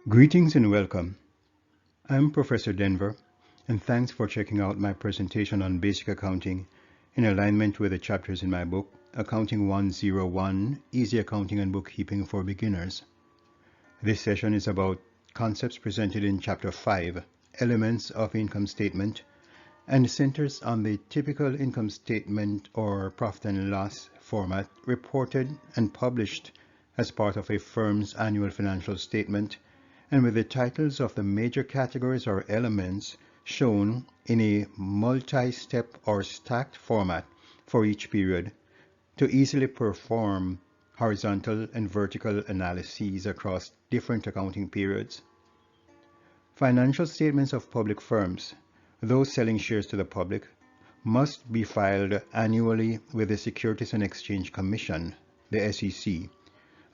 Greetings and welcome. I'm Professor Denver, and thanks for checking out my presentation on basic accounting in alignment with the chapters in my book, Accounting 101, Easy Accounting and Bookkeeping for Beginners. This session is about concepts presented in Chapter 5, Elements of Income Statement, and centers on the typical income statement or profit and loss format reported and published as part of a firm's annual financial statement, and with the titles of the major categories or elements shown in a multi-step or stacked format for each period to easily perform horizontal and vertical analyses across different accounting periods. Financial statements of public firms, those selling shares to the public, must be filed annually with the Securities and Exchange Commission, the SEC,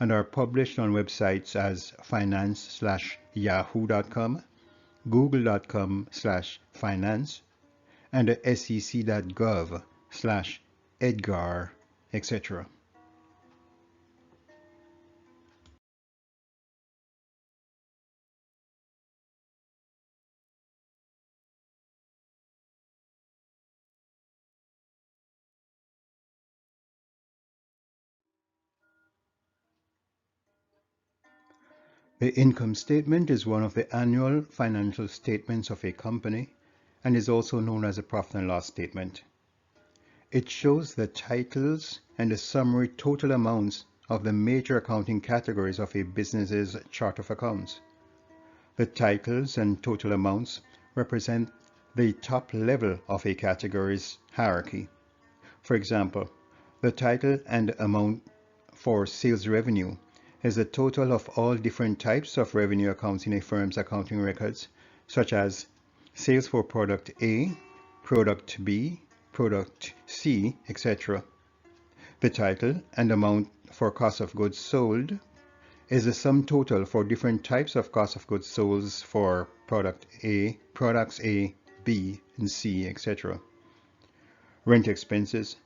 and are published on websites as finance.yahoo.com, google.com/finance, and sec.gov/edgar, etc. The income statement is one of the annual financial statements of a company and is also known as a profit and loss statement. It shows the titles and the summary total amounts of the major accounting categories of a business's chart of accounts. The titles and total amounts represent the top level of a category's hierarchy. For example, the title and amount for sales revenue is the total of all different types of revenue accounts in a firm's accounting records, such as sales for product A, product B, product C, etc. The title and amount for cost of goods sold is the sum total for different types of cost of goods sold for products A, B, and C, etc. Rent expenses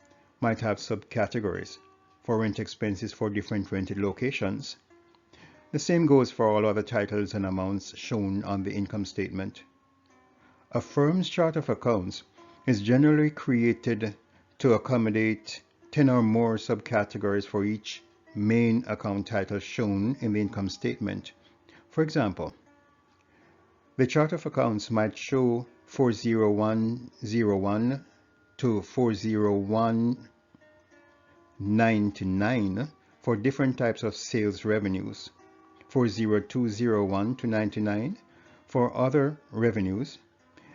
might have subcategories for rent expenses for different rented locations. The same goes for all other titles and amounts shown on the income statement. A firm's chart of accounts is generally created to accommodate 10 or more subcategories for each main account title shown in the income statement. For example, the chart of accounts might show 40101 to 40199 for different types of sales revenues, 40201 to 99 for other revenues,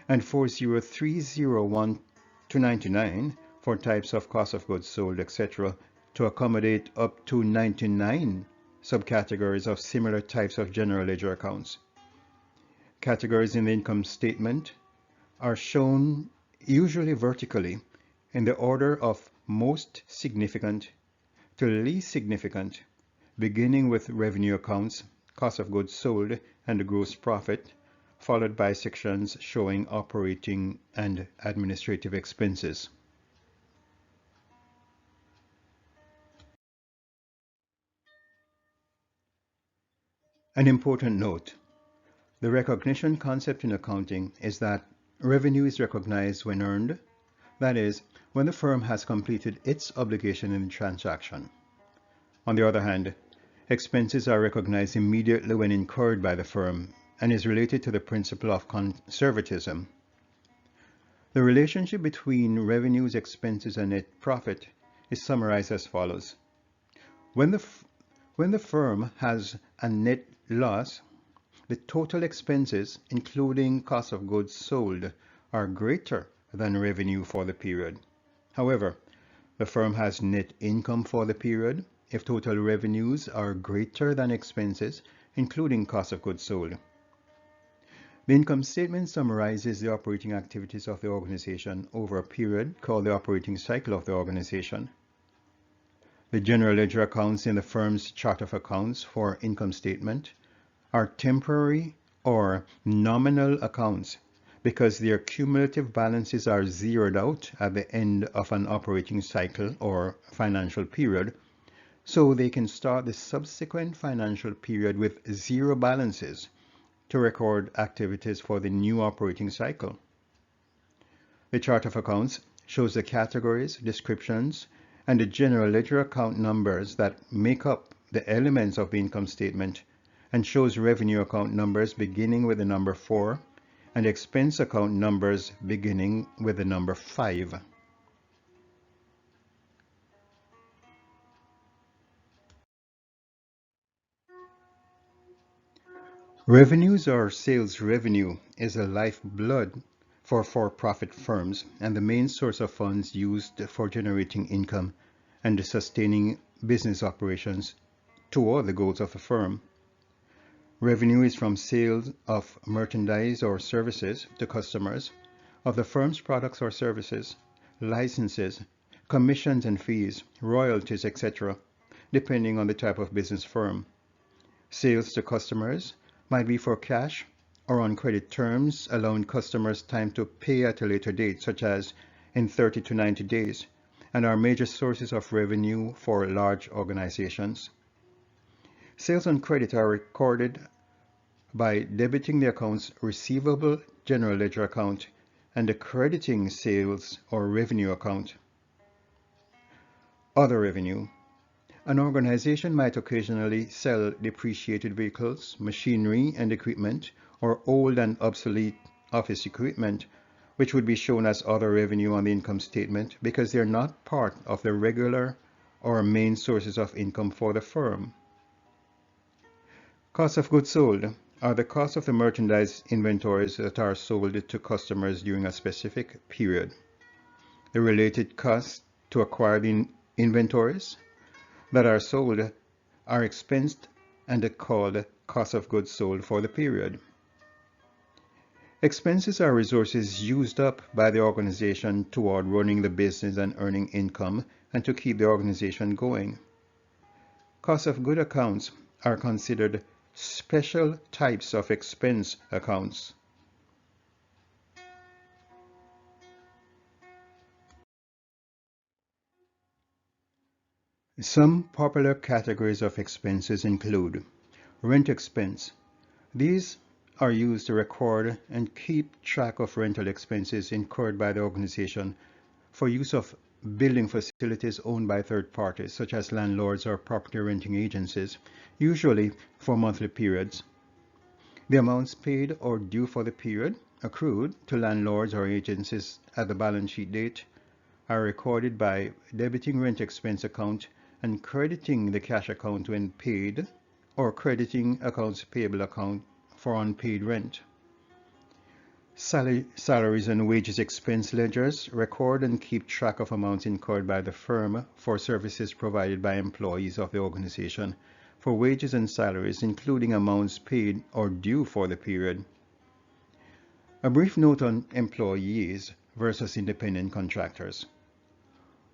and 40301 to 99 for types of cost of goods sold, etc., to accommodate up to 99 subcategories of similar types of general ledger accounts. Categories in the income statement are shown usually vertically in the order of most significant to least significant, beginning with revenue accounts, cost of goods sold, and gross profit, followed by sections showing operating and administrative expenses. An important note: the recognition concept in accounting is that revenue is recognized when earned, that is, when the firm has completed its obligation in the transaction. On the other hand, expenses are recognized immediately when incurred by the firm and is related to the principle of conservatism. The relationship between revenues, expenses, and net profit is summarized as follows. When the firm has a net loss, the total expenses, including cost of goods sold, are greater than revenue for the period. However, the firm has net income for the period if total revenues are greater than expenses, including cost of goods sold. The income statement summarizes the operating activities of the organization over a period called the operating cycle of the organization. The general ledger accounts in the firm's chart of accounts for income statement are temporary or nominal accounts because their cumulative balances are zeroed out at the end of an operating cycle or financial period, so they can start the subsequent financial period with zero balances to record activities for the new operating cycle. The chart of accounts shows the categories, descriptions, and the general ledger account numbers that make up the elements of the income statement, and shows revenue account numbers beginning with the number 4 and expense account numbers beginning with the number 5. Revenues or sales revenue is the lifeblood for-profit firms and the main source of funds used for generating income and sustaining business operations toward the goals of the firm. Revenue is from sales of merchandise or services to customers, of the firm's products or services, licenses, commissions and fees, royalties, etc., depending on the type of business firm. Sales to customers might be for cash or on credit terms, allowing customers time to pay at a later date, such as in 30 to 90 days, and are major sources of revenue for large organizations. Sales on credit are recorded by debiting the account's receivable general ledger account and the crediting sales or revenue account. Other revenue. An organization might occasionally sell depreciated vehicles, machinery and equipment, or old and obsolete office equipment, which would be shown as other revenue on the income statement because they are not part of the regular or main sources of income for the firm. Cost of goods sold are the cost of the merchandise inventories that are sold to customers during a specific period. The related costs to acquire the inventories that are sold are expensed and are called cost of goods sold for the period. Expenses are resources used up by the organization toward running the business and earning income and to keep the organization going. Cost of goods accounts are considered special types of expense accounts. Some popular categories of expenses include rent expense. These are used to record and keep track of rental expenses incurred by the organization for use of building facilities owned by third parties, such as landlords or property renting agencies, usually for monthly periods. The amounts paid or due for the period accrued to landlords or agencies at the balance sheet date are recorded by debiting rent expense account and crediting the cash account when paid, or crediting accounts payable account for unpaid rent. Salaries and wages expense ledgers record and keep track of amounts incurred by the firm for services provided by employees of the organization for wages and salaries, including amounts paid or due for the period. A brief note on employees versus independent contractors.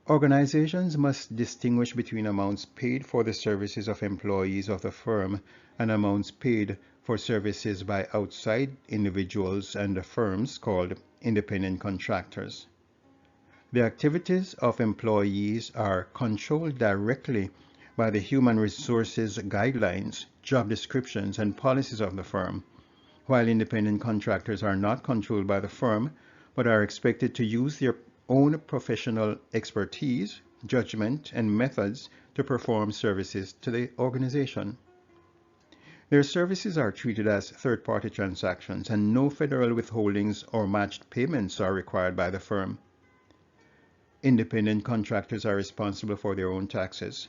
Organizations must distinguish between amounts paid for the services of employees of the firm and amounts paid for services by outside individuals and the firms called independent contractors. The activities of employees are controlled directly by the human resources guidelines, job descriptions, and policies of the firm, while independent contractors are not controlled by the firm but are expected to use their own professional expertise, judgment, and methods to perform services to the organization. Their services are treated as third-party transactions, and no federal withholdings or matched payments are required by the firm. Independent contractors are responsible for their own taxes.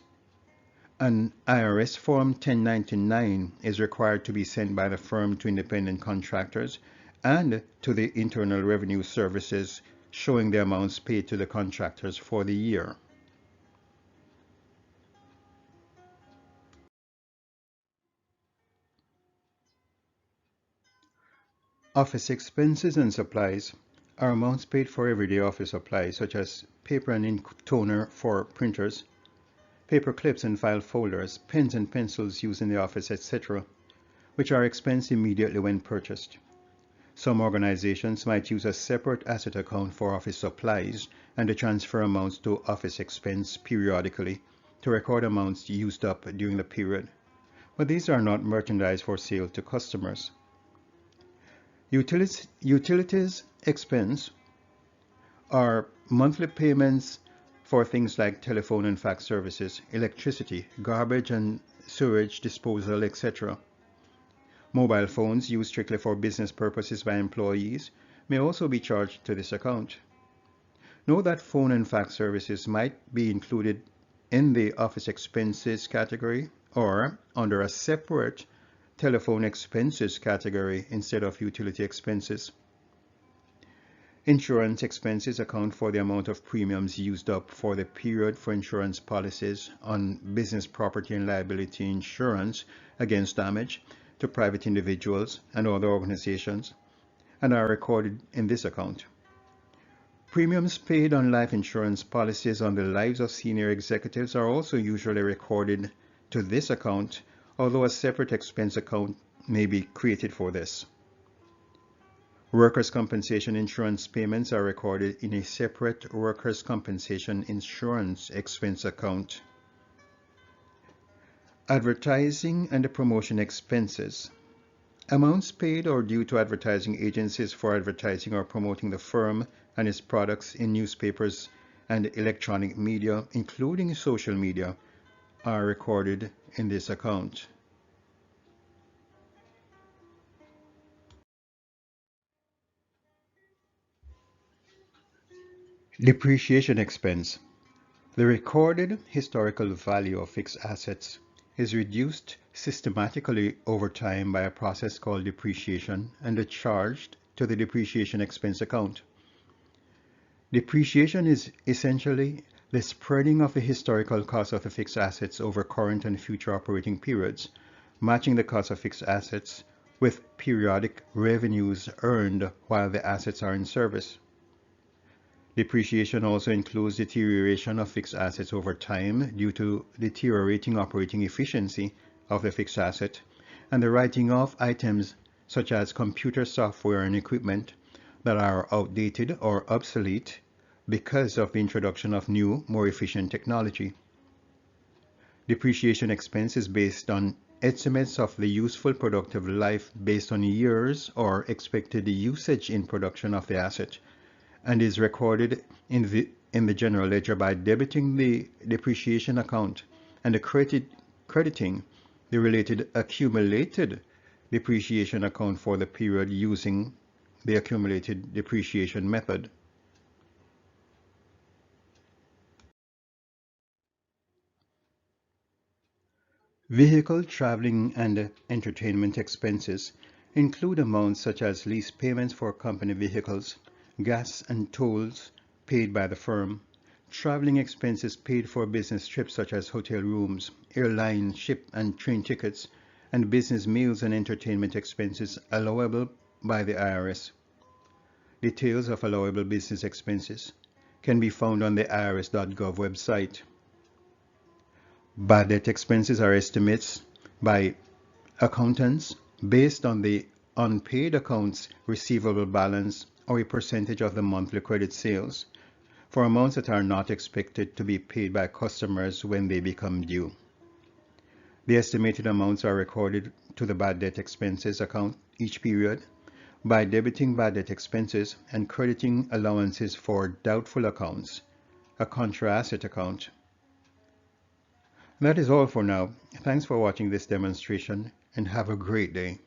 An IRS Form 1099 is required to be sent by the firm to independent contractors and to the Internal Revenue Services, showing the amounts paid to the contractors for the year. Office expenses and supplies are amounts paid for everyday office supplies such as paper and ink toner for printers, paper clips and file folders, pens and pencils used in the office, etc., which are expensed immediately when purchased. Some organizations might use a separate asset account for office supplies and to transfer amounts to office expense periodically to record amounts used up during the period. But these are not merchandise for sale to customers. Utilities expense are monthly payments for things like telephone and fax services, electricity, garbage and sewage disposal, etc. Mobile phones used strictly for business purposes by employees may also be charged to this account. Note that phone and fax services might be included in the office expenses category or under a separate telephone expenses category instead of utility expenses. Insurance expenses account for the amount of premiums used up for the period for insurance policies on business property and liability insurance against damage to private individuals and other organizations and are recorded in this account. Premiums paid on life insurance policies on the lives of senior executives are also usually recorded to this account, although a separate expense account may be created for this. Workers' compensation insurance payments are recorded in a separate workers' compensation insurance expense account. Advertising and promotion expenses. Amounts paid or due to advertising agencies for advertising or promoting the firm and its products in newspapers and electronic media, including social media, are recorded in this account. Depreciation expense. The recorded historical value of fixed assets is reduced systematically over time by a process called depreciation and charged to the depreciation expense account. Depreciation is essentially the spreading of the historical cost of the fixed assets over current and future operating periods, matching the cost of fixed assets with periodic revenues earned while the assets are in service. Depreciation also includes deterioration of fixed assets over time due to deteriorating operating efficiency of the fixed asset and the writing off items such as computer software and equipment that are outdated or obsolete because of the introduction of new, more efficient technology. Depreciation expense is based on estimates of the useful productive life based on years or expected usage in production of the asset, and is recorded in the general ledger by debiting the depreciation account and crediting the related accumulated depreciation account for the period using the accumulated depreciation method. Vehicle traveling and entertainment expenses include amounts such as lease payments for company vehicles, gas and tolls paid by the firm, traveling expenses paid for business trips such as hotel rooms, airline, ship and train tickets, and business meals and entertainment expenses allowable by the IRS. Details of allowable business expenses can be found on the irs.gov website. Bad debt expenses are estimates by accountants based on the unpaid accounts receivable balance or a percentage of the monthly credit sales for amounts that are not expected to be paid by customers when they become due. The estimated amounts are recorded to the bad debt expenses account each period by debiting bad debt expenses and crediting allowances for doubtful accounts, a contra asset account. That is all for now. Thanks for watching this demonstration and have a great day.